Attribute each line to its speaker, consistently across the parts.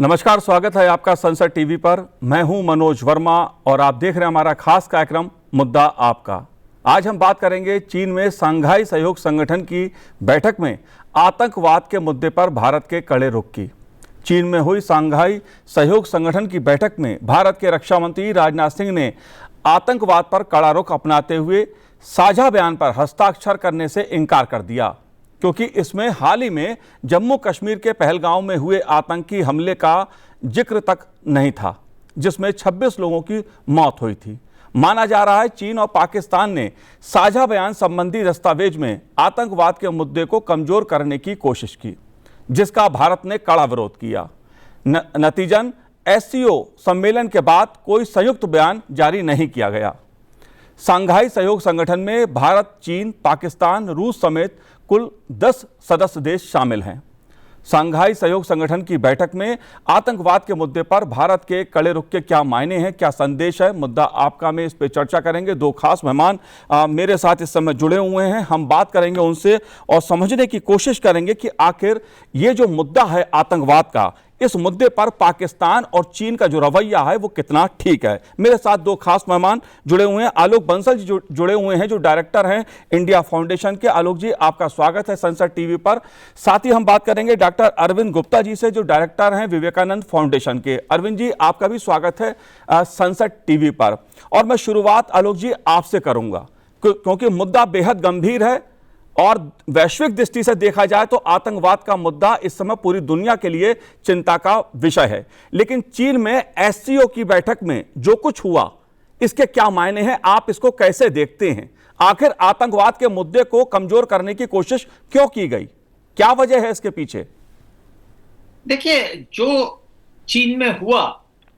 Speaker 1: नमस्कार, स्वागत है आपका संसद टीवी पर। मैं हूं मनोज वर्मा और आप देख रहे हैं हमारा खास कार्यक्रम मुद्दा आपका। आज हम बात करेंगे चीन में शंघाई सहयोग संगठन की बैठक में आतंकवाद के मुद्दे पर भारत के कड़े रुख की। चीन में हुई शंघाई सहयोग संगठन की बैठक में भारत के रक्षा मंत्री राजनाथ सिंह ने आतंकवाद पर कड़ा रुख अपनाते हुए साझा बयान पर हस्ताक्षर करने से इनकार कर दिया, क्योंकि इसमें हाल ही में जम्मू कश्मीर के पहलगांव में हुए आतंकी हमले का जिक्र तक नहीं था, जिसमें 26 लोगों की मौत हुई थी। माना जा रहा है चीन और पाकिस्तान ने साझा बयान संबंधी दस्तावेज में आतंकवाद के मुद्दे को कमजोर करने की कोशिश की, जिसका भारत ने कड़ा विरोध किया। नतीजन एससीओ सम्मेलन के बाद कोई संयुक्त बयान जारी नहीं किया गया। शंघाई सहयोग संगठन में भारत, चीन, पाकिस्तान, रूस समेत कुल 10 सदस्य देश शामिल हैं। शंघाई सहयोग संगठन की बैठक में आतंकवाद के मुद्दे पर भारत के कड़े रुख के क्या मायने हैं, क्या संदेश है, मुद्दा आपका में इस पे चर्चा करेंगे। दो खास मेहमान मेरे साथ इस समय जुड़े हुए हैं। हम बात करेंगे उनसे और समझने की कोशिश करेंगे कि आखिर ये जो मुद्दा है आतंकवाद का, इस मुद्दे पर पाकिस्तान और चीन का जो रवैया है वो कितना ठीक है। मेरे साथ दो खास मेहमान जुड़े हुए हैं। आलोक बंसल जी जुड़े हुए हैं, जो डायरेक्टर हैं इंडिया फाउंडेशन के। आलोक जी, आपका स्वागत है संसद टीवी पर। साथ ही हम बात करेंगे डॉक्टर अरविंद गुप्ता जी से, जो डायरेक्टर हैं विवेकानंद फाउंडेशन के। अरविंद जी, आपका भी स्वागत है संसद टीवी पर। और मैं शुरुआत आलोक जी आपसे करूंगा, क्योंकि मुद्दा बेहद गंभीर है और वैश्विक दृष्टि से देखा जाए तो आतंकवाद का मुद्दा इस समय पूरी दुनिया के लिए चिंता का विषय है। लेकिन चीन में एससीओ की बैठक में जो कुछ हुआ, इसके क्या मायने हैं, आप इसको कैसे देखते हैं? आखिर आतंकवाद के मुद्दे को कमजोर करने की कोशिश क्यों की गई, क्या वजह है इसके पीछे?
Speaker 2: देखिए, जो चीन में हुआ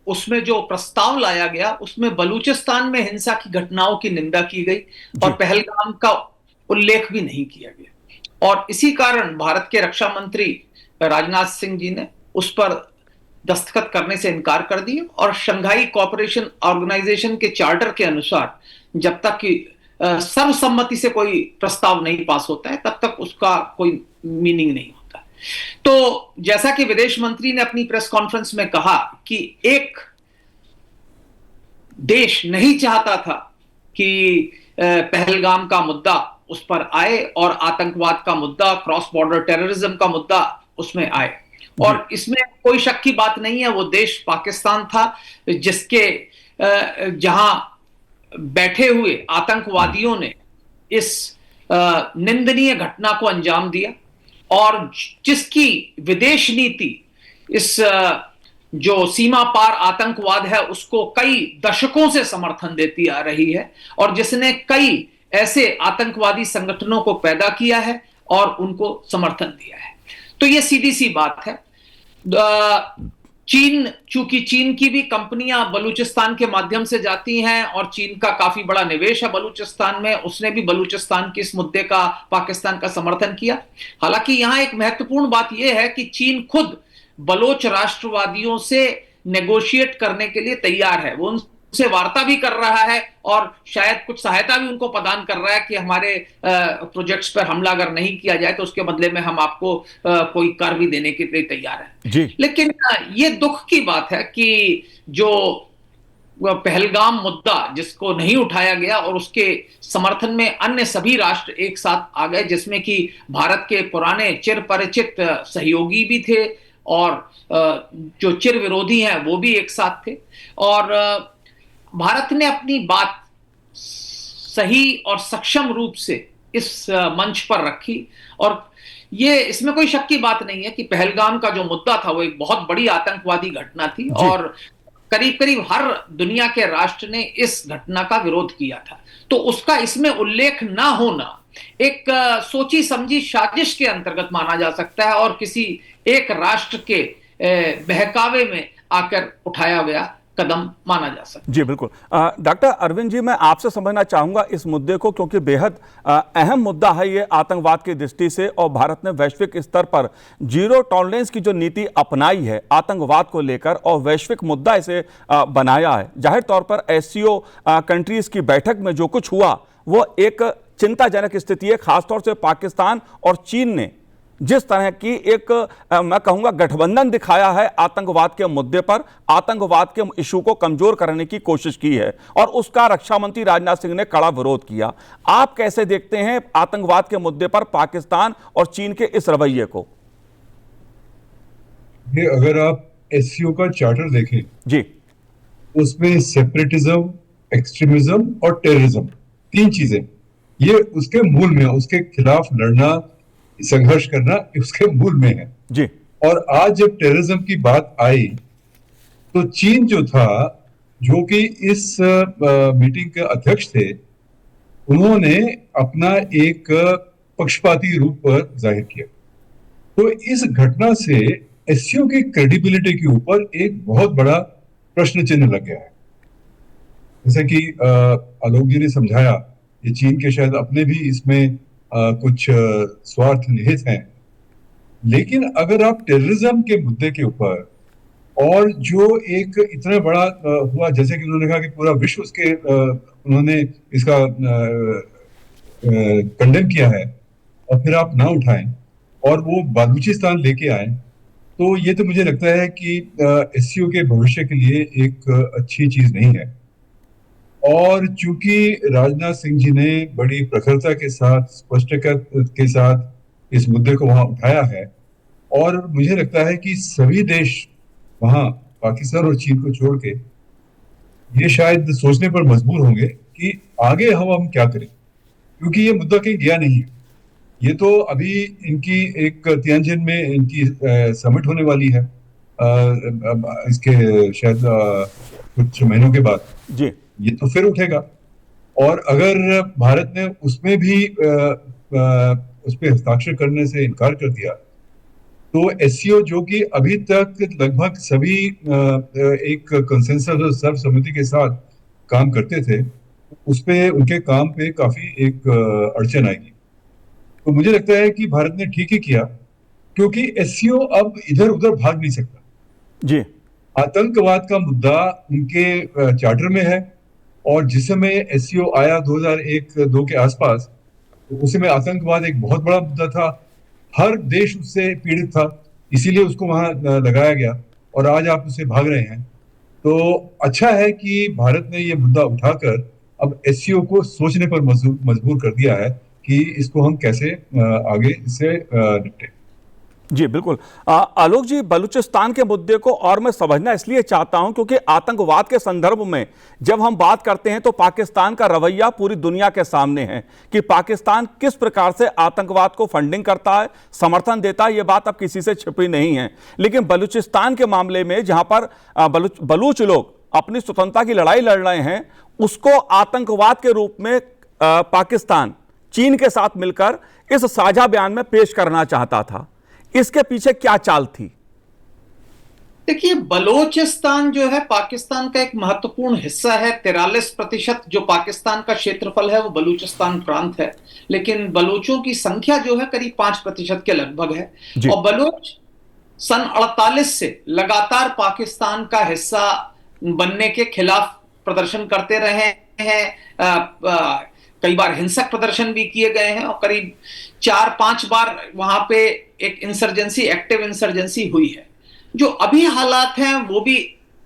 Speaker 2: उसमें जो प्रस्ताव लाया गया उसमें बलूचिस्तान में हिंसा की घटनाओं की निंदा की गई और पहलगाम का उल्लेख भी नहीं किया गया। और इसी कारण भारत के रक्षा मंत्री राजनाथ सिंह जी ने उस पर दस्तखत करने से इनकार कर दिया। और शंघाई कोऑपरेशन ऑर्गेनाइजेशन के चार्टर के अनुसार जब तक कि सर्वसम्मति से कोई प्रस्ताव नहीं पास होता है, तब तक उसका कोई मीनिंग नहीं होता। तो जैसा कि विदेश मंत्री ने अपनी प्रेस कॉन्फ्रेंस में कहा कि एक देश नहीं चाहता था कि पहलगाम का मुद्दा उस पर आए और आतंकवाद का मुद्दा, क्रॉस बॉर्डर टेररिज्म का मुद्दा उसमें आए। और इसमें कोई शक की बात नहीं है, वो देश पाकिस्तान था जिसके जहां बैठे हुए आतंकवादियों ने इस निंदनीय घटना को अंजाम दिया और जिसकी विदेश नीति इस जो सीमा पार आतंकवाद है उसको कई दशकों से समर्थन देती आ रही है और जिसने कई ऐसे आतंकवादी संगठनों को पैदा किया है और उनको समर्थन दिया है। तो यह सीधी सी बात है। चूंकि चीन की भी कंपनियां बलूचिस्तान के माध्यम से जाती हैं और चीन का काफी बड़ा निवेश है बलूचिस्तान में, उसने भी बलूचिस्तान के इस मुद्दे का, पाकिस्तान का समर्थन किया। हालांकि यहां एक महत्वपूर्ण बात यह है कि चीन खुद बलोच राष्ट्रवादियों से नेगोशिएट करने के लिए तैयार है। वो उनसे वार्ता भी कर रहा है और शायद कुछ सहायता भी उनको प्रदान कर रहा है कि हमारे प्रोजेक्ट्स पर हमला अगर नहीं किया जाए तो उसके बदले में हम आपको कोई कर भी देने के लिए तैयार है जी। लेकिन ये दुख की बात है कि जो पहलगाम मुद्दा जिसको नहीं उठाया गया और उसके समर्थन में अन्य सभी राष्ट्र एक साथ आ गए, जिसमें कि भारत के पुराने चिर परिचित सहयोगी भी थे और जो चिर विरोधी हैं वो भी एक साथ थे। और भारत ने अपनी बात सही और सक्षम रूप से इस मंच पर रखी और ये इसमें कोई शक की बात नहीं है कि पहलगाम का जो मुद्दा था वो एक बहुत बड़ी आतंकवादी घटना थी और करीब करीब हर दुनिया के राष्ट्र ने इस घटना का विरोध किया था। तो उसका इसमें उल्लेख ना होना एक सोची समझी साजिश के अंतर्गत माना जा सकता है और किसी एक राष्ट्र के बहकावे में आकर उठाया गया कदम माना जा सकता है।
Speaker 1: जी बिल्कुल। डॉक्टर अरविंद जी, मैं आपसे समझना चाहूंगा इस मुद्दे को, क्योंकि बेहद अहम मुद्दा है ये आतंकवाद की दृष्टि से और भारत ने वैश्विक स्तर पर जीरो टॉलरेंस की जो नीति अपनाई है आतंकवाद को लेकर और वैश्विक मुद्दा इसे बनाया है। जाहिर तौर पर एससीओ कंट्रीज की बैठक में जो कुछ हुआ वो एक चिंताजनक स्थिति है, खासतौर से पाकिस्तान और चीन ने जिस तरह की एक मैं कहूंगा गठबंधन दिखाया है आतंकवाद के मुद्दे पर, आतंकवाद के इशू को कमजोर करने की कोशिश की है और उसका रक्षा मंत्री राजनाथ सिंह ने कड़ा विरोध किया। आप कैसे देखते हैं आतंकवाद के मुद्दे पर पाकिस्तान और चीन के इस रवैये को?
Speaker 3: ये अगर आप एससीओ का चार्टर देखें,
Speaker 1: जी,
Speaker 3: उसमें सेपरेटिज्म, एक्सट्रीमिज्म और टेररिज्म, तीन चीजें ये उसके मूल में, उसके खिलाफ लड़ना, संघर्ष करना उसके मूल में है।
Speaker 1: जी,
Speaker 3: और आज जब टेररिज्म की बात आई तो चीन जो था, जो कि इस मीटिंग के अध्यक्ष थे, उन्होंने अपना एक पक्षपाती रूप जाहिर किया। तो इस घटना से एससीओ की क्रेडिबिलिटी के ऊपर एक बहुत बड़ा प्रश्न चिन्ह लग गया है। जैसे कि आलोक जी ने समझाया, ये चीन के शायद अपने भी इसमें कुछ स्वार्थ निहित हैं। लेकिन अगर आप टेररिज्म के मुद्दे के ऊपर, और जो एक इतना बड़ा हुआ, जैसे कि उन्होंने कहा कि पूरा विश्व उसके उन्होंने इसका कंडेम किया है, और फिर आप ना उठाएं और वो बलूचिस्तान लेके आए, तो ये तो मुझे लगता है कि एससीओ के भविष्य के लिए एक अच्छी चीज नहीं है। और चूंकि राजनाथ सिंह जी ने बड़ी प्रखरता के साथ, स्पष्टता के साथ इस मुद्दे को वहां उठाया है, और मुझे लगता है कि सभी देश वहां, पाकिस्तान और चीन को छोड़ के, ये शायद सोचने पर मजबूर होंगे कि आगे हम क्या करें, क्योंकि ये मुद्दा कहीं गया नहीं है। ये तो अभी इनकी एक तियानजिन में इनकी समिट होने वाली है इसके शायद कुछ महीनों के बाद।
Speaker 1: जी,
Speaker 3: ये तो फिर उठेगा, और अगर भारत ने उसमें भी उस पर हस्ताक्षर करने से इनकार कर दिया, तो एससीओ, जो कि अभी तक लगभग सभी एक कंसेंसस और सर्वसम्मति के साथ काम करते थे, उस पे, उनके काम पे काफी एक अड़चन आएगी। तो मुझे लगता है कि भारत ने ठीक ही किया, क्योंकि एससीओ अब इधर उधर भाग नहीं सकता।
Speaker 1: जी,
Speaker 3: आतंकवाद का मुद्दा उनके चार्टर में है, और जिस समय एससीओ आया 2001-2 के आसपास, तो उस समय आतंकवाद एक बहुत बड़ा मुद्दा था, हर देश उससे पीड़ित था, इसीलिए उसको वहां लगाया गया, और आज आप उससे भाग रहे हैं। तो अच्छा है कि भारत ने ये मुद्दा उठाकर अब एससीओ को सोचने पर मजबूर कर दिया है कि इसको हम कैसे आगे इससे निपटें।
Speaker 1: जी, बिल्कुल। आलोक जी, बलूचिस्तान के मुद्दे को और मैं समझना इसलिए चाहता हूं क्योंकि आतंकवाद के संदर्भ में जब हम बात करते हैं तो पाकिस्तान का रवैया पूरी दुनिया के सामने है कि पाकिस्तान किस प्रकार से आतंकवाद को फंडिंग करता है, समर्थन देता है, यह बात अब किसी से छिपी नहीं है। लेकिन बलूचिस्तान के मामले में जहां पर बलूच लोग अपनी स्वतंत्रता की लड़ाई लड़ रहे हैं, उसको आतंकवाद के रूप में पाकिस्तान चीन के साथ मिलकर इस साझा बयान में पेश करना चाहता था। इसके पीछे क्या चाल थी?
Speaker 2: देखिए, बलोचिस्तान जो है पाकिस्तान का एक महत्वपूर्ण हिस्सा है। 43% जो पाकिस्तान का क्षेत्रफल है वो बलूचिस्तान प्रांत है, लेकिन बलोचों की संख्या जो है करीब 5% के लगभग है। और बलोच सन 48 से लगातार पाकिस्तान का हिस्सा बनने के खिलाफ प्रदर्शन करते रहे हैं। कई बार हिंसक प्रदर्शन भी किए गए हैं, और करीब 4-5 बार वहां पे एक इंसर्जेंसी, एक्टिव इंसर्जेंसी हुई है। जो अभी हालात हैं वो भी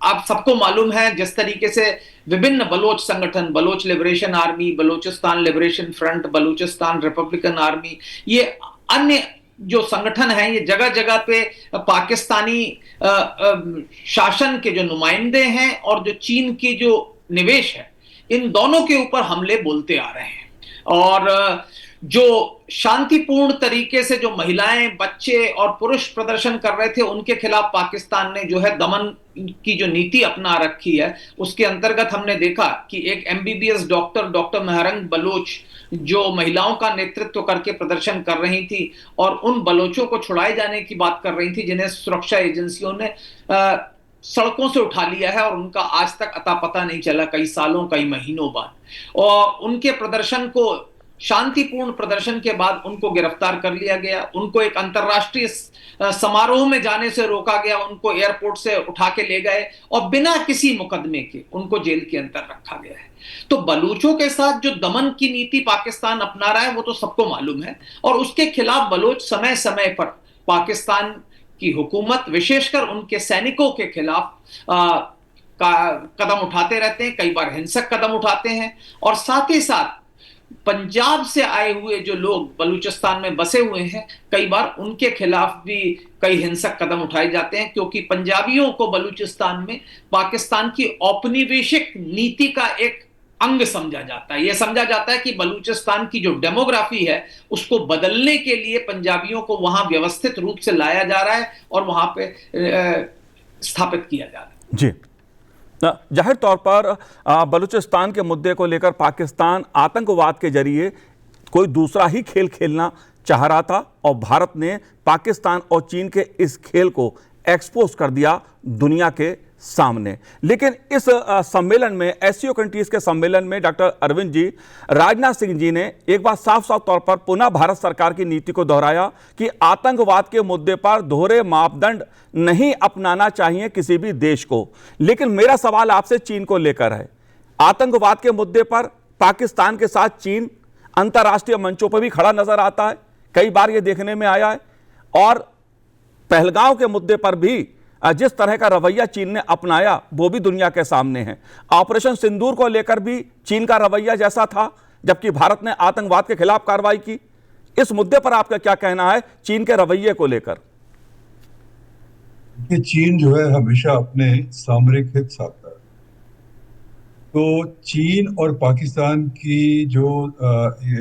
Speaker 2: आप सबको मालूम है, जिस तरीके से विभिन्न बलोच संगठन, Baloch Liberation Army, Balochistan Liberation Front, Balochistan Republican Army, ये अन्य जो संगठन है, ये जगह जगह पे पाकिस्तानी शासन के जो नुमाइंदे हैं और जो चीन की जो निवेश है, इन दोनों के ऊपर हमले बोलते आ रहे हैं। और जो शांतिपूर्ण तरीके से जो महिलाएं, बच्चे और पुरुष प्रदर्शन कर रहे थे, उनके खिलाफ पाकिस्तान ने जो है दमन की जो नीति अपना रखी है, उसके अंतर्गत हमने देखा कि एक एमबीबीएस डॉक्टर महरंग बलोच, जो महिलाओं का नेतृत्व करके प्रदर्शन कर रही थी और उन बलोचों को छुड़ाए जाने की बात कर रही थी, जिन्हें सुरक्षा एजेंसियों ने सड़कों से उठा लिया है और उनका आज तक अता पता नहीं चला, कई सालों, कई महीनों बाद। और उनके प्रदर्शन को शांतिपूर्ण प्रदर्शन के बाद उनको गिरफ्तार कर लिया गया, उनको एक अंतर्राष्ट्रीय समारोह में जाने से रोका गया, उनको एयरपोर्ट से उठा के ले गए और बिना किसी मुकदमे के उनको जेल के अंदर रखा गया है। तो बलूचों के साथ जो दमन की नीति पाकिस्तान अपना रहा है वो तो सबको मालूम है, और उसके खिलाफ बलूच समय समय पर पाकिस्तान की हुकूमत, विशेषकर उनके सैनिकों के खिलाफ कदम उठाते रहते हैं, कई बार हिंसक कदम उठाते हैं। और साथ ही साथ पंजाब से आए हुए जो लोग बलूचिस्तान में बसे हुए हैं, कई बार उनके खिलाफ भी कई हिंसक कदम उठाए जाते हैं, क्योंकि पंजाबियों को बलूचिस्तान में पाकिस्तान की औपनिवेशिक नीति का एक अंग समझा जाता है। यह समझा जाता है कि बलूचिस्तान की जो डेमोग्राफी है उसको बदलने के लिए पंजाबियों को वहां व्यवस्थित रूप से लाया जा रहा है और वहां पे स्थापित किया जा रहा है।
Speaker 1: जी, जाहिर तौर पर बलूचिस्तान के मुद्दे को लेकर पाकिस्तान आतंकवाद के जरिए कोई दूसरा ही खेल खेलना चाह रहा था, और भारत ने पाकिस्तान और चीन के इस खेल को एक्सपोज कर दिया दुनिया के सामने। लेकिन इस सम्मेलन में, एससीओ कंट्रीज के सम्मेलन में, डॉक्टर अरविंद जी, राजनाथ सिंह जी ने एक बात साफ साफ तौर पर पुनः भारत सरकार की नीति को दोहराया कि आतंकवाद के मुद्दे पर दोहरे मापदंड नहीं अपनाना चाहिए किसी भी देश को। लेकिन मेरा सवाल आपसे चीन को लेकर है। आतंकवाद के मुद्दे पर पाकिस्तान के साथ चीन अंतर्राष्ट्रीय मंचों पर भी खड़ा नजर आता है, कई बार यह देखने में आया है, और पहलगांव के मुद्दे पर भी जिस तरह का रवैया चीन ने अपनाया वो भी दुनिया के सामने है। ऑपरेशन सिंदूर को लेकर भी चीन का रवैया जैसा था, जबकि भारत ने आतंकवाद के खिलाफ कार्रवाई की। इस मुद्दे पर आपका क्या कहना है चीन के रवैये को लेकर?
Speaker 3: चीन जो है हमेशा अपने सामरिक हित साधता है। तो चीन और पाकिस्तान की जो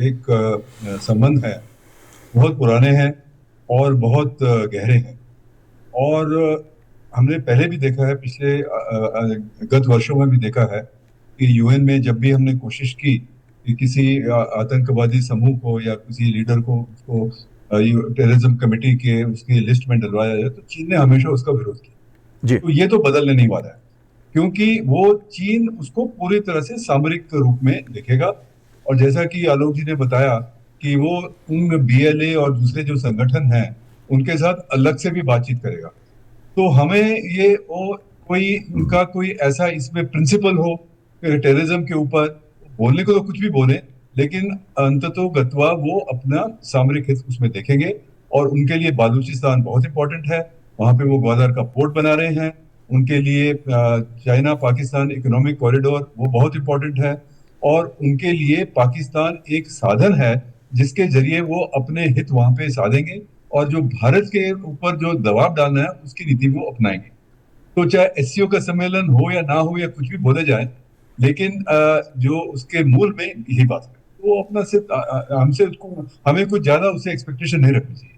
Speaker 3: एक संबंध है बहुत पुराने हैं और बहुत गहरे हैं, और हमने पहले भी देखा है, पिछले गत वर्षों में भी देखा है कि यूएन में जब भी हमने कोशिश की कि किसी आतंकवादी समूह को या किसी लीडर को उसको टेररिज्म कमेटी के उसकी लिस्ट में डलवाया जाए, तो चीन ने हमेशा उसका विरोध किया। तो ये तो बदलने नहीं वाला है, क्योंकि वो चीन उसको पूरी तरह से सामरिक रूप में देखेगा। और जैसा कि आलोक जी ने बताया कि वो उन बीएलए और दूसरे जो संगठन हैं उनके साथ अलग से भी बातचीत करेगा। तो हमें ये कोई उनका कोई ऐसा इसमें प्रिंसिपल हो टेररिज्म के ऊपर, बोलने को तो कुछ भी बोले, लेकिन अंततोगत्वा वो अपना सामरिक हित उसमें देखेंगे। और उनके लिए बलूचिस्तान बहुत इंपॉर्टेंट है, वहां पे वो ग्वादर का पोर्ट बना रहे हैं, उनके लिए चाइना पाकिस्तान इकोनॉमिक कॉरिडोर वो बहुत इंपॉर्टेंट है, और उनके लिए पाकिस्तान एक साधन है जिसके जरिए वो अपने हित वहां पे साधेंगे, और जो भारत के ऊपर जो दबाव डालना है उसकी नीति वो अपनाएंगे। तो चाहे एससीओ का सम्मेलन हो या ना हो या कुछ भी बोले जाए, लेकिन जो उसके मूल में यही बात है, वो अपना सिर्फ हमसे हमें कुछ ज्यादा उससे एक्सपेक्टेशन नहीं रखनी चाहिए।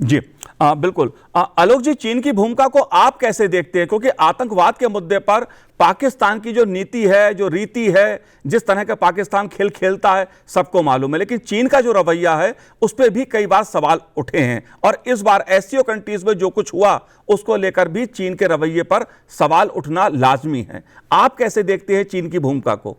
Speaker 1: जी बिल्कुल। आलोक जी, चीन की भूमिका को आप कैसे देखते हैं? क्योंकि आतंकवाद के मुद्दे पर पाकिस्तान की जो नीति है, जो रीति है, जिस तरह का पाकिस्तान खेल खेलता है सबको मालूम है, लेकिन चीन का जो रवैया है उस पर भी कई बार सवाल उठे हैं, और इस बार एससीओ कंट्रीज में जो कुछ हुआ उसको लेकर भी चीन के रवैये पर सवाल उठना लाजमी है। आप कैसे देखते हैं चीन की भूमिका को?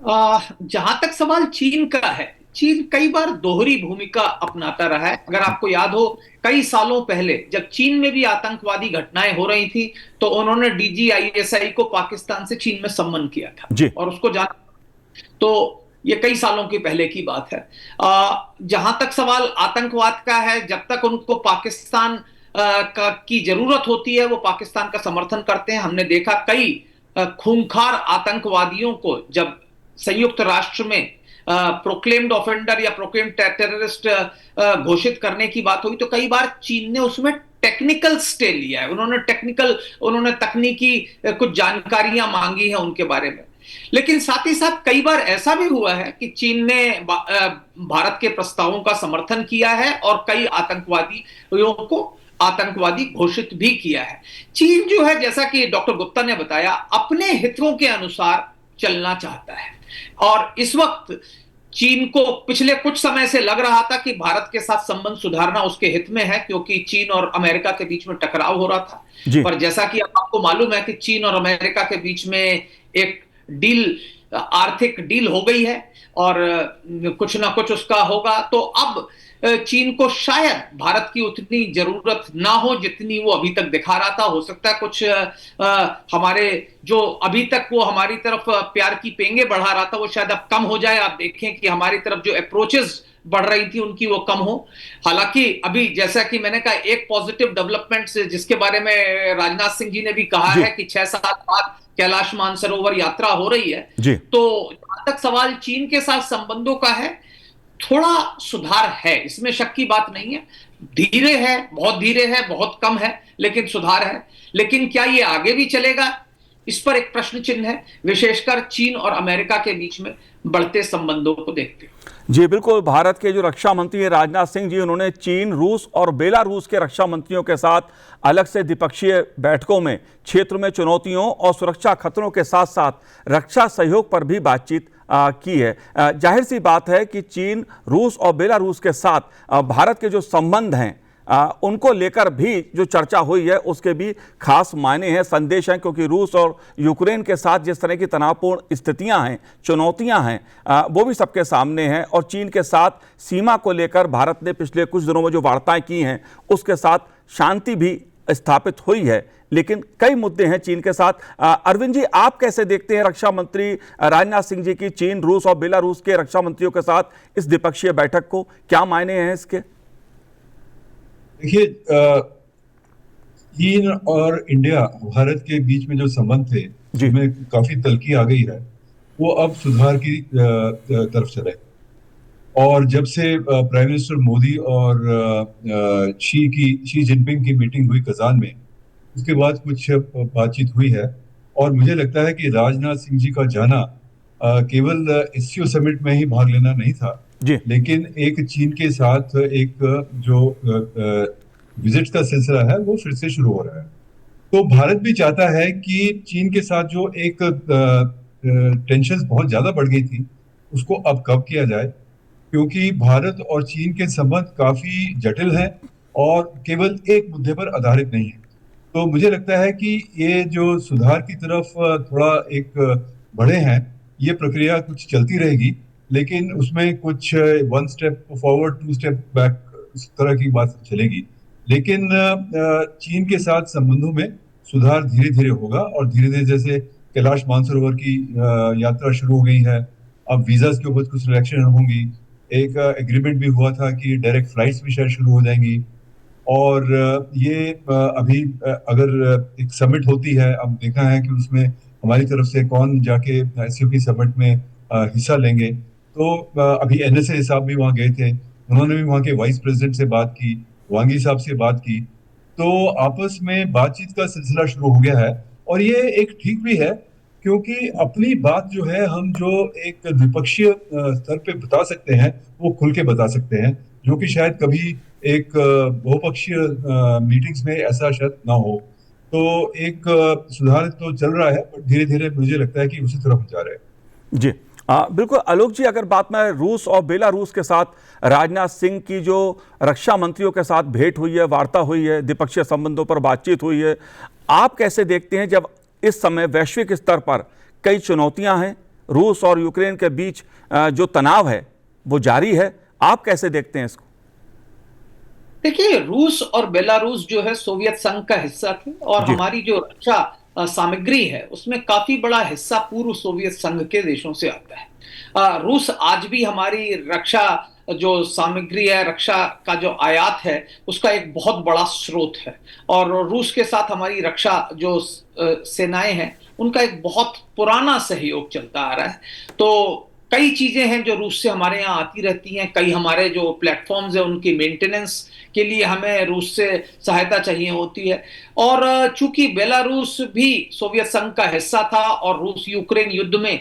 Speaker 2: जहां तक सवाल चीन का है, चीन कई बार दोहरी भूमिका अपनाता रहा है। अगर आपको याद हो, कई सालों पहले जब चीन में भी आतंकवादी घटनाएं हो रही थी तो उन्होंने डीजीआईएसआई को पाकिस्तान से चीन में सम्मन किया था और उसको जाना, तो ये कई सालों की पहले की बात है। जहां तक सवाल आतंकवाद का है, जब तक उनको पाकिस्तान की जरूरत होती है वो पाकिस्तान का समर्थन करते हैं। हमने देखा कई खूंखार आतंकवादियों को जब संयुक्त राष्ट्र में प्रोक्लेम्ड ऑफेंडर या प्रोक्लेम्ड टेररिस्ट घोषित करने की बात हुई तो कई बार चीन ने उसमें टेक्निकल स्टे लिया है। उन्होंने तकनीकी कुछ जानकारियां मांगी हैं उनके बारे में। लेकिन साथ ही साथ कई बार ऐसा भी हुआ है कि चीन ने भारत के प्रस्तावों का समर्थन किया है और कई आतंकवादियों को आतंकवादी घोषित भी किया है। चीन जो है, जैसा कि डॉक्टर गुप्ता ने बताया, अपने हितों के अनुसार चलना चाहता है, और इस वक्त चीन को पिछले कुछ समय से लग रहा था कि भारत के साथ संबंध सुधारना उसके हित में है, क्योंकि चीन और अमेरिका के बीच में टकराव हो रहा था। पर जैसा कि आपको मालूम है कि चीन और अमेरिका के बीच में एक डील आर्थिक डील हो गई है और कुछ ना कुछ उसका होगा, तो अब चीन को शायद भारत की उतनी जरूरत ना हो जितनी वो अभी तक दिखा रहा था। हो सकता है कुछ हमारे जो अभी तक वो हमारी तरफ प्यार की पेंगे बढ़ा रहा था वो शायद अब कम हो जाए। आप देखें कि हमारी तरफ जो अप्रोचेस बढ़ रही थी उनकी वो कम हो। हालांकि अभी जैसा कि मैंने कहा, एक पॉजिटिव डेवलपमेंट जिसके बारे में राजनाथ सिंह जी ने भी कहा है कि 6 साल बाद कैलाश मानसरोवर यात्रा हो रही है।
Speaker 1: जी।
Speaker 2: तो जहां तक सवाल चीन के साथ संबंधों का है, थोड़ा सुधार है, इसमें शक की बात नहीं है। धीरे है, बहुत धीरे है, बहुत कम है, लेकिन सुधार है। लेकिन क्या ये आगे भी चलेगा, इस पर एक प्रश्न चिन्ह है, विशेषकर चीन और अमेरिका के बीच में बढ़ते संबंधों को देखते हुए।
Speaker 1: जी बिल्कुल, भारत के जो रक्षा मंत्री हैं राजनाथ सिंह जी, उन्होंने चीन, रूस और बेलारूस के रक्षा मंत्रियों के साथ अलग से द्विपक्षीय बैठकों में क्षेत्र में चुनौतियों और सुरक्षा खतरों के साथ साथ रक्षा सहयोग पर भी बातचीत की है। जाहिर सी बात है कि चीन, रूस और बेलारूस के साथ भारत के जो संबंध हैं उनको लेकर भी जो चर्चा हुई है उसके भी खास मायने हैं, संदेश हैं, क्योंकि रूस और यूक्रेन के साथ जिस तरह की तनावपूर्ण स्थितियां हैं, चुनौतियां हैं, वो भी सबके सामने हैं। और चीन के साथ सीमा को लेकर भारत ने पिछले कुछ दिनों में जो वार्ताएं की हैं उसके साथ शांति भी स्थापित हुई है, लेकिन कई मुद्दे हैं चीन के साथ। अरविंद जी, आप कैसे देखते हैं रक्षा मंत्री राजनाथ सिंह जी की चीन, रूस और बेलारूस के रक्षा मंत्रियों के साथ इस द्विपक्षीय बैठक को, क्या मायने हैं इसके?
Speaker 3: देखिए, चीन और इंडिया, भारत के बीच में जो संबंध थे उसमें काफी तल्खी आ गई है, वो अब सुधार की तरफ चले। और जब से प्राइम मिनिस्टर मोदी और शी जिनपिंग की मीटिंग हुई कजान में, उसके बाद कुछ बातचीत हुई है। और मुझे लगता है कि राजनाथ सिंह जी का जाना केवल एससीओ समिट में ही भाग लेना नहीं था, लेकिन एक चीन के साथ एक जो विजिट का सिलसिला है वो फिर से शुरू हो रहा है। तो भारत भी चाहता है कि चीन के साथ जो एक टेंशन बहुत ज्यादा बढ़ गई थी उसको अब कम किया जाए, क्योंकि भारत और चीन के संबंध काफी जटिल हैं और केवल एक मुद्दे पर आधारित नहीं है। तो मुझे लगता है कि ये जो सुधार की तरफ थोड़ा एक बढ़े हैं, ये प्रक्रिया कुछ चलती रहेगी, लेकिन उसमें कुछ 1 स्टेप फॉरवर्ड 2 स्टेप बैक इस तरह की बात चलेगी। लेकिन चीन के साथ संबंधों में सुधार धीरे धीरे होगा और धीरे धीरे, जैसे कैलाश मानसरोवर की यात्रा शुरू हो गई है, अब वीजा के ऊपर कुछ रिलेक्शन होंगी, एक एग्रीमेंट भी हुआ था कि डायरेक्ट फ्लाइट्स भी शायद शुरू हो जाएंगी। और ये अभी अगर एक समिट होती है, अब देखना है कि उसमें हमारी तरफ से कौन जाके एससीओ की समिट में हिस्सा लेंगे। तो अभी एनएसए साहब भी वहाँ गए थे, उन्होंने भी वहाँ के वाइस प्रेसिडेंट से बात की, वांगी साहब से बात की, तो आपस में बातचीत का सिलसिला शुरू हो गया है। और ये एक ठीक भी है, क्योंकि अपनी बात जो है हम जो एक द्विपक्षीय स्तर पे बता सकते हैं वो खुल के बता सकते हैं, जो कि शायद कभी एक बहुपक्षीय मीटिंग्स में ऐसा शायद ना हो। तो एक सुधार तो चल रहा है, पर धीरे धीरे मुझे लगता है कि उसी तरफ जा रहे हैं।
Speaker 1: जी बिल्कुल। आलोक जी, अगर बात में रूस और बेलारूस के साथ राजनाथ सिंह की जो रक्षा मंत्रियों के साथ भेंट हुई है, वार्ता हुई है, द्विपक्षीय संबंधों पर बातचीत हुई है, आप कैसे देखते हैं जब इस समय वैश्विक स्तर पर कई चुनौतियां हैं, रूस और यूक्रेन के बीच जो तनाव है वो जारी है, आप कैसे देखते हैं इसको?
Speaker 2: देखिए, रूस और बेलारूस जो है सोवियत संघ का हिस्सा थे और हमारी जो रक्षा सामग्री है उसमें काफी बड़ा हिस्सा पूर्व सोवियत संघ के देशों से आता है। रूस आज भी हमारी रक्षा जो सामग्री है, रक्षा का जो आयात है, उसका एक बहुत बड़ा स्रोत है। और रूस के साथ हमारी रक्षा जो सेनाएं हैं उनका एक बहुत पुराना सहयोग चलता आ रहा है। तो कई चीजें हैं जो रूस से हमारे यहाँ आती रहती हैं, कई हमारे जो प्लेटफॉर्म्स हैं उनकी मेंटेनेंस के लिए हमें रूस से सहायता चाहिए होती है। और चूंकि बेलारूस भी सोवियत संघ का हिस्सा था और रूस यूक्रेन युद्ध में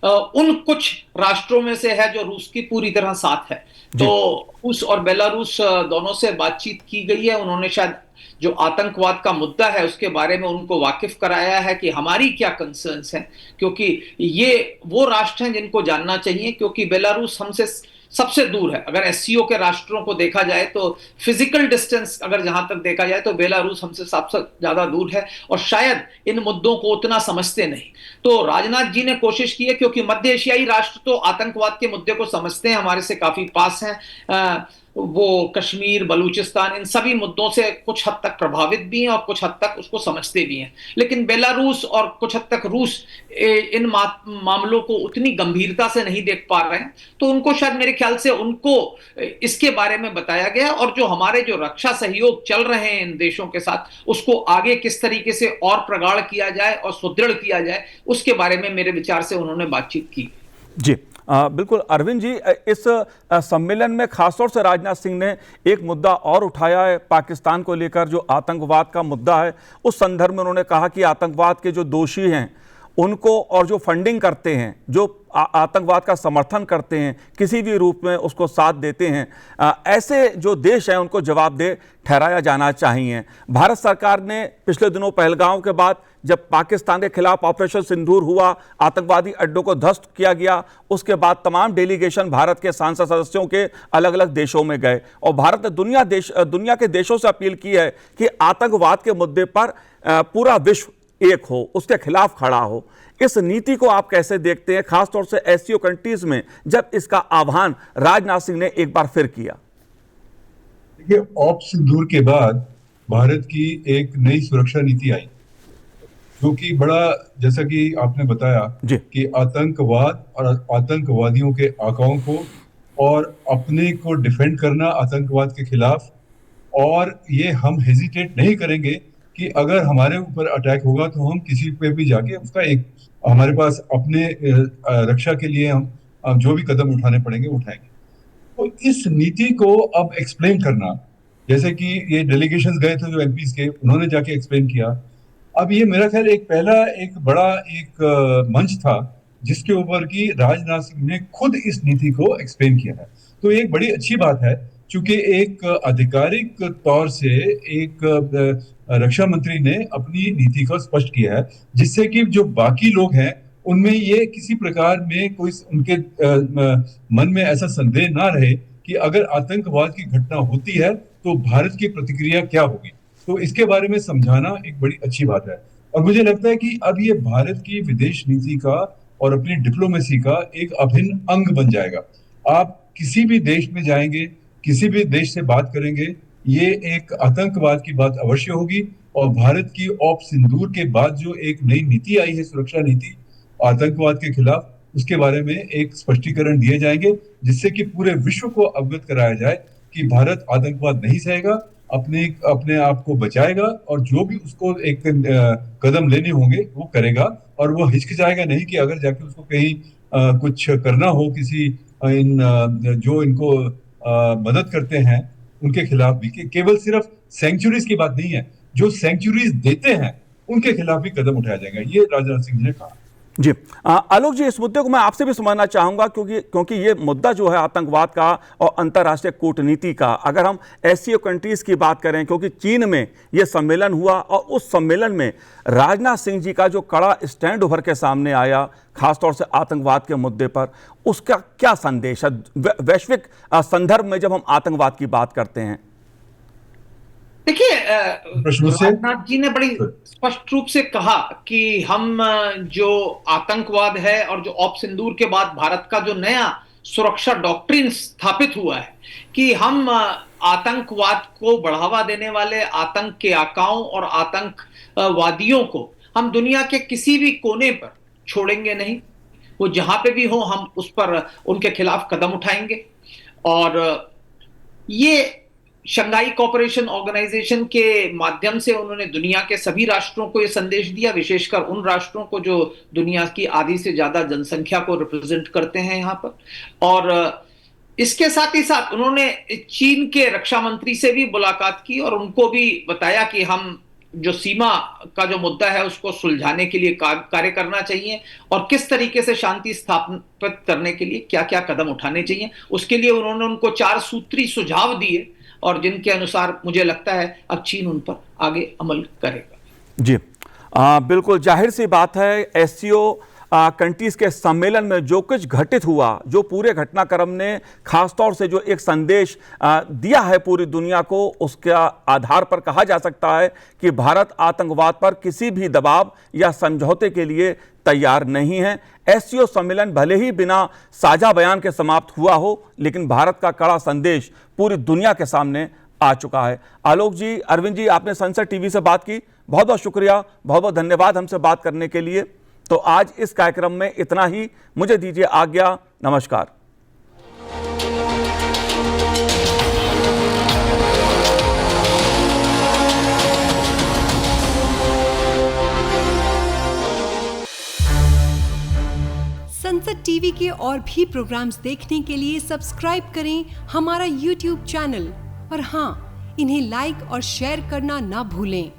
Speaker 2: उन कुछ राष्ट्रों में से है जो रूस की पूरी तरह साथ है, तो रूस और बेलारूस दोनों से बातचीत की गई है। उन्होंने शायद जो आतंकवाद का मुद्दा है उसके बारे में उनको वाकिफ कराया है कि हमारी क्या कंसर्न्स हैं, क्योंकि ये वो राष्ट्र हैं जिनको जानना चाहिए, क्योंकि बेलारूस हमसे सबसे दूर है। अगर एससीओ के राष्ट्रों को देखा जाए तो फिजिकल डिस्टेंस अगर जहां तक देखा जाए तो बेलारूस हमसे सबसे ज्यादा दूर है और शायद इन मुद्दों को उतना समझते नहीं। तो राजनाथ जी ने कोशिश की है, क्योंकि मध्य एशियाई राष्ट्र तो आतंकवाद के मुद्दे को समझते हैं, हमारे से काफी पास हैं, वो कश्मीर, बलूचिस्तान, इन सभी मुद्दों से कुछ हद तक प्रभावित भी हैं और कुछ हद तक उसको समझते भी हैं। लेकिन बेलारूस और कुछ हद तक रूस इन मामलों को उतनी गंभीरता से नहीं देख पा रहे हैं, तो उनको शायद मेरे ख्याल से उनको इसके बारे में बताया गया, और जो हमारे जो रक्षा सहयोग चल रहे हैं इन देशों के साथ, उसको आगे किस तरीके से और प्रगाढ़ किया जाए और सुदृढ़ किया जाए, उसके बारे में मेरे विचार से उन्होंने बातचीत की।
Speaker 1: जी बिल्कुल अरविंद जी, इस सम्मेलन में खासतौर से राजनाथ सिंह ने एक मुद्दा और उठाया है पाकिस्तान को लेकर, जो आतंकवाद का मुद्दा है। उस संदर्भ में उन्होंने कहा कि आतंकवाद के जो दोषी हैं उनको, और जो फंडिंग करते हैं, जो आतंकवाद का समर्थन करते हैं, किसी भी रूप में उसको साथ देते हैं, ऐसे जो देश हैं उनको जवाबदेह ठहराया जाना चाहिए। भारत सरकार ने पिछले दिनों पहलगाम के बाद जब पाकिस्तान के खिलाफ ऑपरेशन सिंदूर हुआ, आतंकवादी अड्डों को ध्वस्त किया गया, उसके बाद तमाम डेलीगेशन भारत के सांसद सदस्यों के अलग अलग देशों में गए और भारत ने दुनिया के देशों से अपील की है कि आतंकवाद के मुद्दे पर पूरा विश्व एक हो, उसके खिलाफ खड़ा हो। इस नीति को आप कैसे देखते हैं, खासतौर से एससीओ कंट्रीज में जब इसका आह्वान राजनाथ सिंह ने एक बार फिर किया?
Speaker 3: देखिए, ऑपरेशन सिंदूर के बाद भारत की एक नई सुरक्षा नीति आई, जो कि बड़ा, जैसा कि आपने बताया कि आतंकवाद और आतंकवादियों के आकाओं को और अपने को डिफेंड करना आतंकवाद के खिलाफ, और ये हम हेजिटेट नहीं करेंगे कि अगर हमारे ऊपर अटैक होगा तो हम किसी पे भी जाके उसका एक, हमारे पास अपने रक्षा के लिए हम जो भी कदम उठाने पड़ेंगे उठाएंगे। तो इस नीति को अब एक्सप्लेन करना, जैसे कि ये डेलीगेशंस गए थे जो एमपीज के, उन्होंने जाके एक्सप्लेन किया। अब ये मेरा ख्याल एक बड़ा मंच था जिसके ऊपर की राजनाथ सिंह ने खुद इस नीति को एक्सप्लेन किया है। तो ये एक बड़ी अच्छी बात है, क्योंकि एक आधिकारिक तौर से एक रक्षा मंत्री ने अपनी नीति को स्पष्ट किया है, जिससे कि जो बाकी लोग हैं उनमें ये किसी प्रकार में कोई उनके मन में ऐसा संदेह ना रहे कि अगर आतंकवाद की घटना होती है तो भारत की प्रतिक्रिया क्या होगी। तो इसके बारे में समझाना एक बड़ी अच्छी बात है, और मुझे लगता है कि अब ये भारत की विदेश नीति का और अपनी डिप्लोमेसी का एक अभिन्न अंग बन जाएगा। आप किसी भी देश में जाएंगे, किसी भी देश से बात करेंगे, ये एक आतंकवाद की बात अवश्य होगी। और भारत की ऑपरेशन सिंदूर के बाद जो एक नई नीति आई है, सुरक्षा नीति आतंकवाद के खिलाफ, उसके बारे में एक स्पष्टीकरण दिए जाएंगे, जिससे कि पूरे विश्व को अवगत कराया जाए कि भारत आतंकवाद नहीं सहेगा, अपने आप को बचाएगा, और जो भी उसको एक कदम लेने होंगे वो करेगा, और वो हिचकिचाएगा नहीं कि अगर जाके उसको कहीं कुछ करना हो किसी जो इनको मदद करते हैं उनके खिलाफ भी। केवल सिर्फ सेंचुरीज की बात नहीं है, जो सेंचुरीज देते हैं उनके खिलाफ भी कदम उठाया जाएगा, ये राजनाथ सिंह ने कहा।
Speaker 1: जी आलोक जी, इस मुद्दे को मैं आपसे भी समझना चाहूंगा, क्योंकि ये मुद्दा जो है आतंकवाद का और अंतर्राष्ट्रीय कूटनीति का, अगर हम एससीओ कंट्रीज की बात करें, क्योंकि चीन में ये सम्मेलन हुआ और उस सम्मेलन में राजनाथ सिंह जी का जो कड़ा स्टैंड उभर के सामने आया, खासतौर से आतंकवाद के मुद्दे पर, उसका क्या संदेश है वैश्विक संदर्भ में जब हम आतंकवाद की बात करते हैं?
Speaker 2: देखिए, राजनाथ जी ने बड़ी स्पष्ट रूप से कहा कि हम जो आतंकवाद है और जो ऑपरेशन सिंदूर के बाद भारत का जो नया सुरक्षा डॉक्ट्रिन स्थापित हुआ है कि हम आतंकवाद को बढ़ावा देने वाले आतंक के आकाओं और आतंकवादियों को हम दुनिया के किसी भी कोने पर छोड़ेंगे नहीं, वो जहां पे भी हो हम उस पर उनके खिलाफ कदम उठाएंगे। और ये शंघाई कोऑपरेशन ऑर्गेनाइजेशन के माध्यम से उन्होंने दुनिया के सभी राष्ट्रों को यह संदेश दिया, विशेषकर उन राष्ट्रों को जो दुनिया की आधी से ज्यादा जनसंख्या को रिप्रेजेंट करते हैं यहाँ पर। और इसके साथ ही साथ उन्होंने चीन के रक्षा मंत्री से भी मुलाकात की और उनको भी बताया कि हम जो सीमा का जो मुद्दा है उसको सुलझाने के लिए कार्य करना चाहिए और किस तरीके से शांति स्थापित करने के लिए क्या क्या कदम उठाने चाहिए। उसके लिए उन्होंने उनको 4 सूत्री सुझाव दिए और जिनके अनुसार मुझे लगता है अब चीन उन पर आगे अमल करेगा।
Speaker 1: जी बिल्कुल, जाहिर सी बात है एससीओ कंट्रीज के सम्मेलन में जो कुछ घटित हुआ, जो पूरे घटनाक्रम ने खासतौर से जो एक संदेश दिया है पूरी दुनिया को, उसके आधार पर कहा जा सकता है कि भारत आतंकवाद पर किसी भी दबाव या समझौते के लिए तैयार नहीं है। एससीओ सम्मेलन भले ही बिना साझा बयान के समाप्त हुआ हो, लेकिन भारत का कड़ा संदेश पूरी दुनिया के सामने आ चुका है। आलोक जी, अरविंद जी, आपने संसद टीवी से बात की, बहुत बहुत शुक्रिया, बहुत बहुत धन्यवाद हमसे बात करने के लिए। तो आज इस कार्यक्रम में इतना ही, मुझे दीजिए आज्ञा, नमस्कार।
Speaker 4: संसद टीवी के और भी प्रोग्राम्स देखने के लिए सब्सक्राइब करें हमारा YouTube चैनल और हाँ, इन्हें लाइक और शेयर करना ना भूलें।